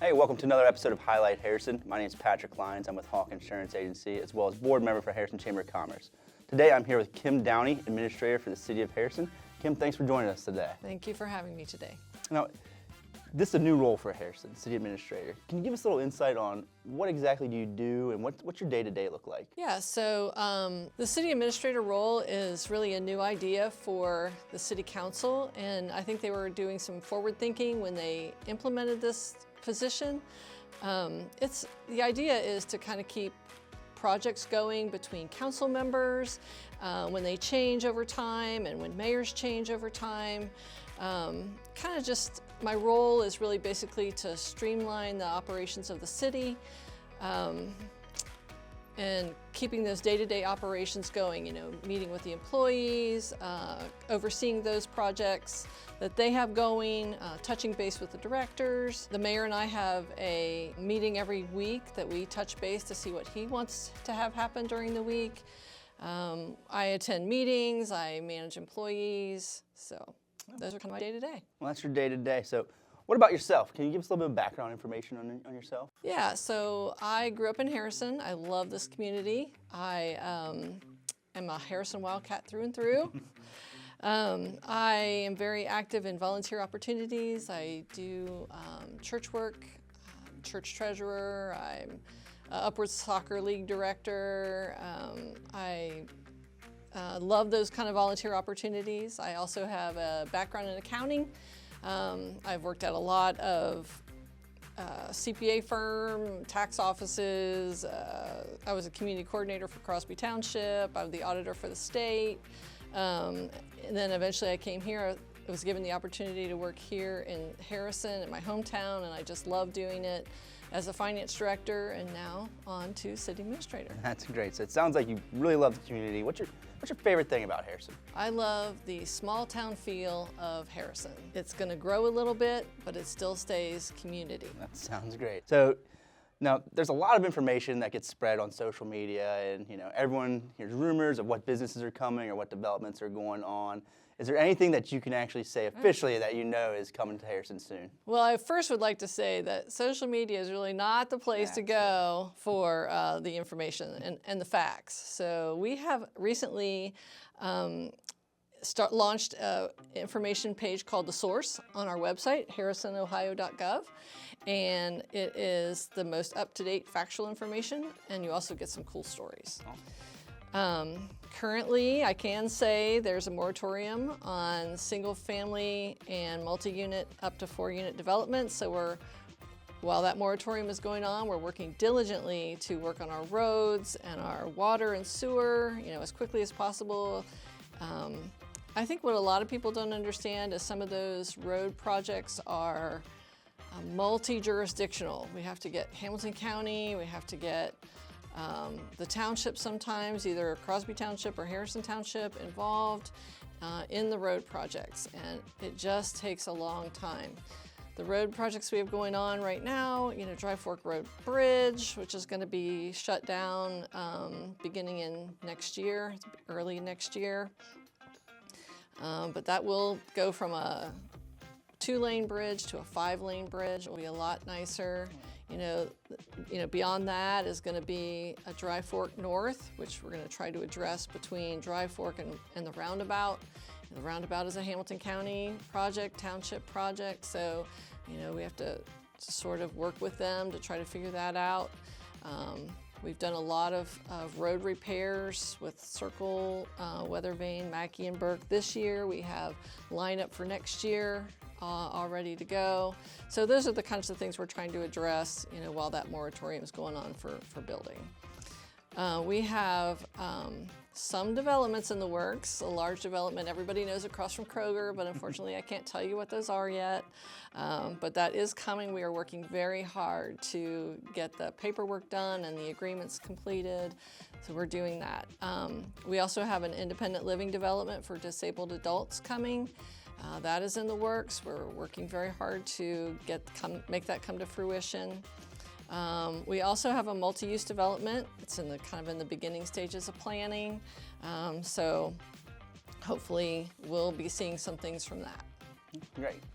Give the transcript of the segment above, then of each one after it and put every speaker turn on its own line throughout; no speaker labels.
Hey, welcome to another episode of Highlight Harrison. My name is Patrick Lyons. I'm with Hawk Insurance Agency, as well as board member for Harrison Chamber of Commerce. Today, I'm here with Kim Downey, administrator for the City of Harrison. Kim, thanks for joining us today.
Thank you for having me today.
Now, this is a new role for Harrison, City Administrator. Can you give us a little insight on what exactly do you do and what's your day-to-day look like?
Yeah, so the City Administrator role is really a new idea for the City Council, and I think they were doing some forward thinking when they implemented this position. The idea is to kind of keep projects going between council members when they change over time and when mayors change over time. Kind of just, my role is really basically to streamline the operations of the city and keeping those day-to-day operations going, you know, meeting with the employees, overseeing those projects that they have going, touching base with the directors. The mayor and I have a meeting every week that we touch base to see what he wants to have happen during the week. I attend meetings, I manage employees, so those are kind of my day-to-day.
Well, that's your day-to-day. So what about yourself? Can you give us a little bit of background information on yourself?
Yeah, so I grew up in Harrison. I love this community. I am a Harrison Wildcat through and through. I am very active in volunteer opportunities. I do church work, church treasurer. I'm Upwards Soccer League director. I love those kind of volunteer opportunities. I also have a background in accounting. I've worked at a lot of CPA firm, tax offices. I was a community coordinator for Crosby Township. I was the auditor for the state. And then eventually I came here. I was given the opportunity to work here in Harrison, in my hometown, and I just love doing it as a finance director, and now on to city administrator.
That's great. So it sounds like you really love the community. What's your favorite thing about Harrison?
I love the small town feel of Harrison. It's going to grow a little bit, but it still stays community.
That sounds great. So now there's a lot of information that gets spread on social media, and everyone hears rumors of what businesses are coming or what developments are going on. Is there anything that you can actually say officially that is coming to Harrison soon?
Well, I first would like to say that social media is really not the place to go for the information and the facts. So we have recently launched an information page called The Source on our website, harrisonohio.gov. And it is the most up-to-date factual information, and you also get some cool stories. Currently, I can say there's a moratorium on single-family and multi-unit up to 4-unit development. So while that moratorium is going on, we're working diligently to work on our roads and our water and sewer, as quickly as possible. I think what a lot of people don't understand is some of those road projects are multi-jurisdictional. We have to get Hamilton County, we have to get the township sometimes, either Crosby Township or Harrison Township involved in the road projects, and it just takes a long time. The road projects we have going on right now, Dry Fork Road Bridge, which is going to be shut down beginning in next year, early next year. But that will go from a 2-lane bridge to a 5-lane bridge. It will be a lot nicer. Beyond that is going to be a Dry Fork North, which we're going to try to address between Dry Fork and the roundabout. The roundabout is a Hamilton County project, township project, so we have to sort of work with them to try to figure that out. We've done a lot of road repairs with Circle, Weather Vane, Mackey, and Burke this year. We have lineup for next year. All ready to go. So those are the kinds of things we're trying to address, while that moratorium is going on for building. We have some developments in the works. A large development everybody knows across from Kroger, but unfortunately I can't tell you what those are yet. But that is coming. We are working very hard to get the paperwork done and the agreements completed. So we're doing that. We also have an independent living development for disabled adults coming. That is in the works. We're working very hard to make that come to fruition. We also have a multi-use development. It's in the beginning stages of planning. So hopefully we'll be seeing some things from that.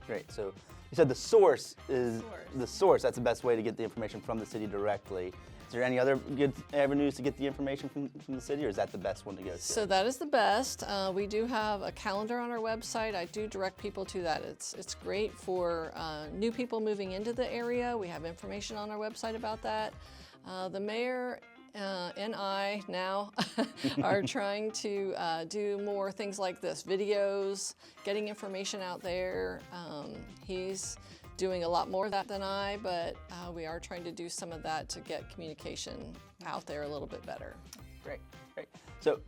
Great. So You said the source is
Source.
the source. That's the best way to get the information from the city directly. Is there any other good avenues to get the information from the city, or is that the best one to go to?
So that is the best. We do have a calendar on our website. I do direct people to that. It's great for new people moving into the area. We have information on our website about that. The mayor and I now are trying to do more things like this, videos, getting information out there. He's doing a lot more of that than I, but we are trying to do some of that to get communication out there a little bit better.
Great, great. So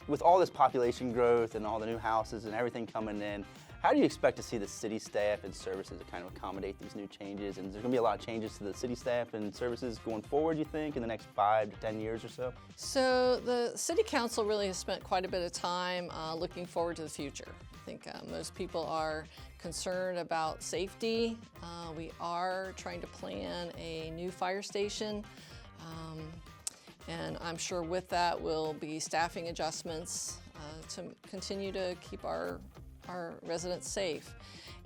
with all this population growth and all the new houses and everything coming in, how do you expect to see the city staff and services to kind of accommodate these new changes? And is there going to be a lot of changes to the city staff and services going forward, you think, in the next 5 to 10 years or so?
So the city council really has spent quite a bit of time looking forward to the future. I think most people are concerned about safety. We are trying to plan a new fire station. And I'm sure with that will be staffing adjustments to continue to keep our residents safe.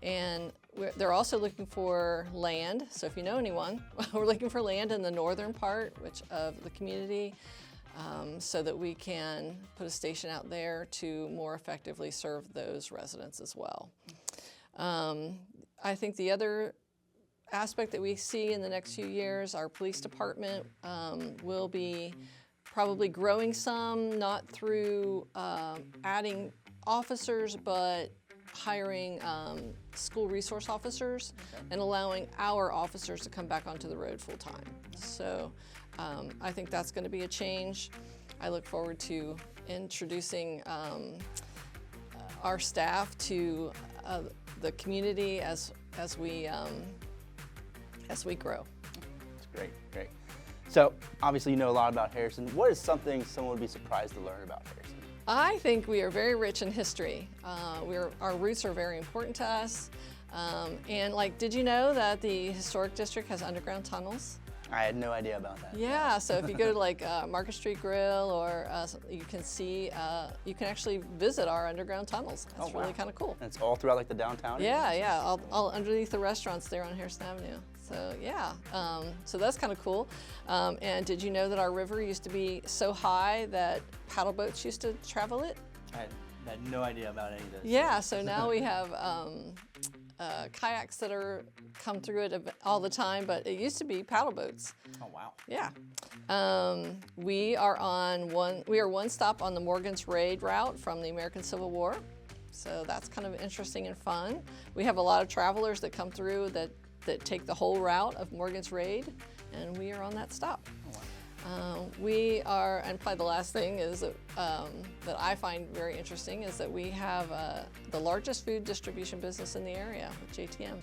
And they're also looking for land. So if you know anyone, we're looking for land in the northern part of the community so that we can put a station out there to more effectively serve those residents as well. I think the other aspect that we see in the next few years, our police department will be probably growing some, not through adding officers, but hiring school resource officers and allowing our officers to come back onto the road full time. So I think that's going to be a change. I look forward to introducing our staff to the community as we grow.
That's great, great. So obviously you know a lot about Harrison. What is something someone would be surprised to learn about Harrison?
I think we are very rich in history. Our roots are very important to us. And did you know that the historic district has underground tunnels?
I had no idea about that.
Yeah, so if you go to Market Street Grill, or you can actually visit our underground tunnels. That's really kind of cool.
And it's all throughout the downtown area?
Yeah, all underneath the restaurants there on Harrison Avenue. So yeah, so that's kind of cool. And did you know that our river used to be so high that paddle boats used to travel it?
I had no idea about any of this.
Yeah, so now we have kayaks that come through it all the time, but it used to be paddle boats.
Oh wow.
Yeah. We are one stop on the Morgan's Raid route from the American Civil War. So that's kind of interesting and fun. We have a lot of travelers that come through that take the whole route of Morgan's Raid, and we are on that stop.
Oh, wow.
We are, and probably the last thing is that I find very interesting is that we have the largest food distribution business in the area with JTM.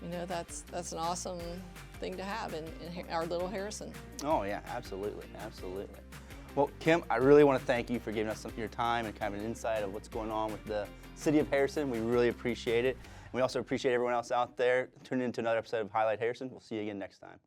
You know, that's an awesome thing to have in our little Harrison.
Oh yeah, absolutely, absolutely. Well, Kim, I really want to thank you for giving us some of your time and kind of an insight of what's going on with the city of Harrison. We really appreciate it. We also appreciate everyone else out there tuning in to another episode of Highlight Harrison. We'll see you again next time.